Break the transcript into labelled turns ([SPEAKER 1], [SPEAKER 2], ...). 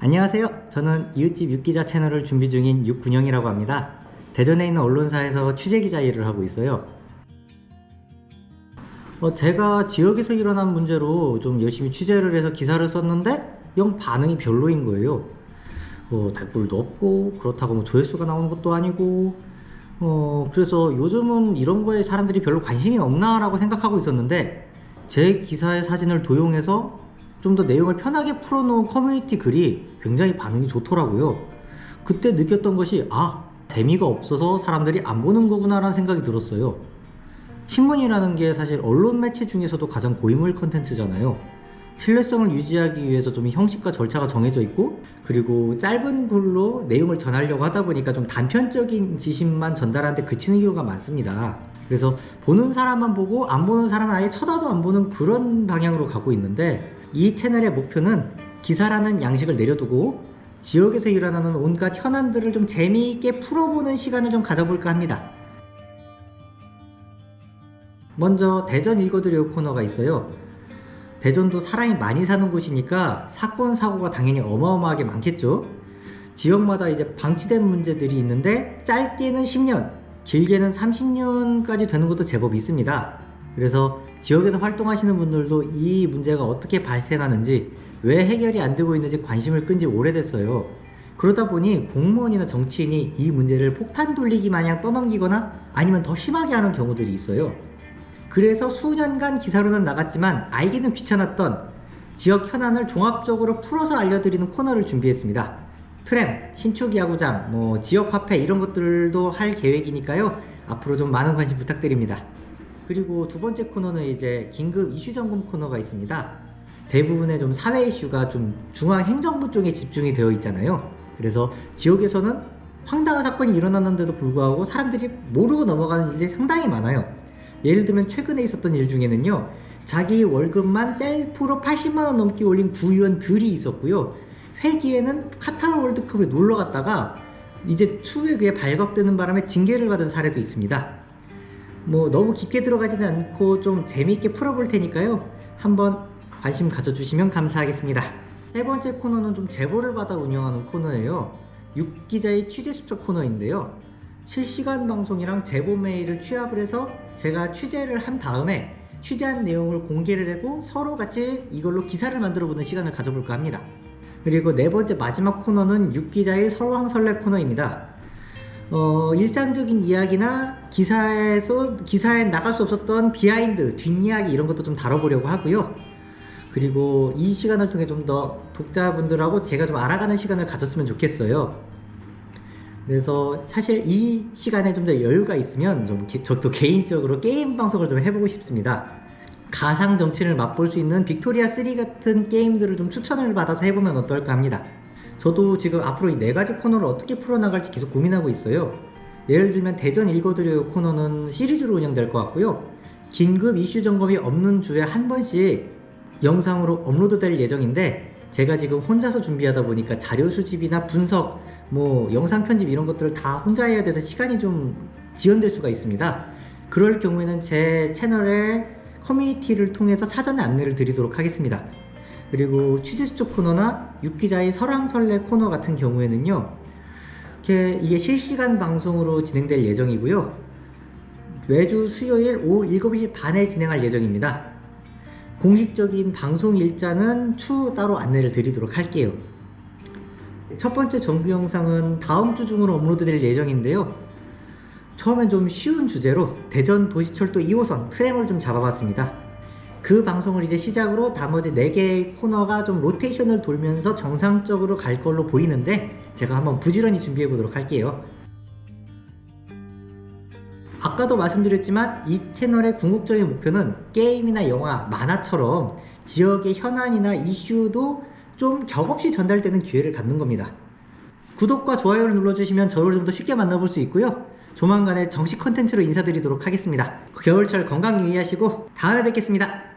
[SPEAKER 1] 안녕하세요. 저는 이웃집 육기자 채널을 준비 중인 육군영이라고 합니다. 대전에 있는 언론사에서 취재기자 일을 하고 있어요. 제가 지역에서 일어난 문제로 좀 열심히 취재를 해서 기사를 썼는데 영 반응이 별로인 거예요. 댓글도 없고 그렇다고 뭐 조회수가 나오는 것도 아니고 그래서 요즘은 이런 거에 사람들이 별로 관심이 없나 라고 생각하고 있었는데, 제 기사의 사진을 도용해서 좀 더 내용을 편하게 풀어놓은 커뮤니티 글이 굉장히 반응이 좋더라고요. 그때 느꼈던 것이 재미가 없어서 사람들이 안 보는 거구나 라는 생각이 들었어요. 신문이라는 게 사실 언론 매체 중에서도 가장 고인물 컨텐츠잖아요. 신뢰성을 유지하기 위해서 좀 형식과 절차가 정해져 있고, 그리고 짧은 글로 내용을 전하려고 하다 보니까 좀 단편적인 지식만 전달하는데 그치는 경우가 많습니다. 그래서 보는 사람만 보고 안 보는 사람은 아예 쳐다도 안 보는 그런 방향으로 가고 있는데, 이 채널의 목표는 기사라는 양식을 내려두고 지역에서 일어나는 온갖 현안들을 좀 재미있게 풀어보는 시간을 좀 가져볼까 합니다. 먼저 대전 읽어드려요 코너가 있어요. 대전도 사람이 많이 사는 곳이니까 사건 사고가 당연히 어마어마하게 많겠죠. 지역마다 이제 방치된 문제들이 있는데 짧게는 10년, 길게는 30년까지 되는 것도 제법 있습니다. 그래서 지역에서 활동하시는 분들도 이 문제가 어떻게 발생하는지, 왜 해결이 안 되고 있는지 관심을 끈 지 오래됐어요. 그러다 보니 공무원이나 정치인이 이 문제를 폭탄 돌리기 마냥 떠넘기거나 아니면 더 심하게 하는 경우들이 있어요. 그래서 수년간 기사로는 나갔지만 알기는 귀찮았던 지역 현안을 종합적으로 풀어서 알려드리는 코너를 준비했습니다. 트램, 신축 야구장, 지역 화폐 이런 것들도 할 계획이니까요. 앞으로 좀 많은 관심 부탁드립니다. 그리고 두 번째 코너는 이제 긴급 이슈 점검 코너가 있습니다. 대부분의 좀 사회 이슈가 좀 중앙행정부 쪽에 집중이 되어 있잖아요. 그래서 지역에서는 황당한 사건이 일어났는데도 불구하고 사람들이 모르고 넘어가는 일이 상당히 많아요. 예를 들면 최근에 있었던 일 중에는요, 자기 월급만 셀프로 80만원 넘게 올린 구의원들이 있었고요, 회기에는 카타르 월드컵에 놀러 갔다가 이제 추후에 그게 발각되는 바람에 징계를 받은 사례도 있습니다. 너무 깊게 들어가지는 않고 좀 재미있게 풀어볼 테니까요, 한번 관심 가져주시면 감사하겠습니다. 세 번째 코너는 좀 제보를 받아 운영하는 코너예요. 육기자의 취재수첩 코너인데요, 실시간 방송이랑 제보 메일을 취합을 해서 제가 취재를 한 다음에 취재한 내용을 공개를 하고 서로 같이 이걸로 기사를 만들어 보는 시간을 가져볼까 합니다. 그리고 네 번째 마지막 코너는 육기자의 설왕설래 코너입니다. 일상적인 이야기나 기사에 나갈 수 없었던 비하인드, 뒷이야기 이런 것도 좀 다뤄보려고 하고요. 그리고 이 시간을 통해 좀 더 독자분들하고 제가 좀 알아가는 시간을 가졌으면 좋겠어요. 그래서 사실 이 시간에 좀 더 여유가 있으면 저도 개인적으로 게임 방송을 좀 해보고 싶습니다. 가상 정치를 맛볼 수 있는 빅토리아 3 같은 게임들을 좀 추천을 받아서 해보면 어떨까 합니다. 저도 지금 앞으로 이 네 가지 코너를 어떻게 풀어나갈지 계속 고민하고 있어요. 예를 들면 대전 읽어드려요 코너는 시리즈로 운영될 것 같고요, 긴급 이슈 점검이 없는 주에 한 번씩 영상으로 업로드 될 예정인데, 제가 지금 혼자서 준비하다 보니까 자료 수집이나 분석, 영상 편집 이런 것들을 다 혼자 해야 돼서 시간이 좀 지연될 수가 있습니다. 그럴 경우에는 제 채널의 커뮤니티를 통해서 사전에 안내를 드리도록 하겠습니다. 그리고 취재수첩 코너나 육기자의 설왕설래 코너 같은 경우에는요, 이게 실시간 방송으로 진행될 예정이고요, 매주 수요일 오후 7시 반에 진행할 예정입니다. 공식적인 방송 일자는 추후 따로 안내를 드리도록 할게요. 첫 번째 정규 영상은 다음 주 중으로 업로드 될 예정인데요, 처음엔 좀 쉬운 주제로 대전 도시철도 2호선 트램을 좀 잡아봤습니다. 그 방송을 이제 시작으로 나머지 4개의 코너가 좀 로테이션을 돌면서 정상적으로 갈 걸로 보이는데, 제가 한번 부지런히 준비해 보도록 할게요. 아까도 말씀드렸지만 이 채널의 궁극적인 목표는 게임이나 영화, 만화처럼 지역의 현안이나 이슈도 좀 격없이 전달되는 기회를 갖는 겁니다. 구독과 좋아요를 눌러주시면 저를 좀 더 쉽게 만나볼 수 있고요, 조만간에 정식 컨텐츠로 인사드리도록 하겠습니다. 겨울철 건강 유의하시고 다음에 뵙겠습니다.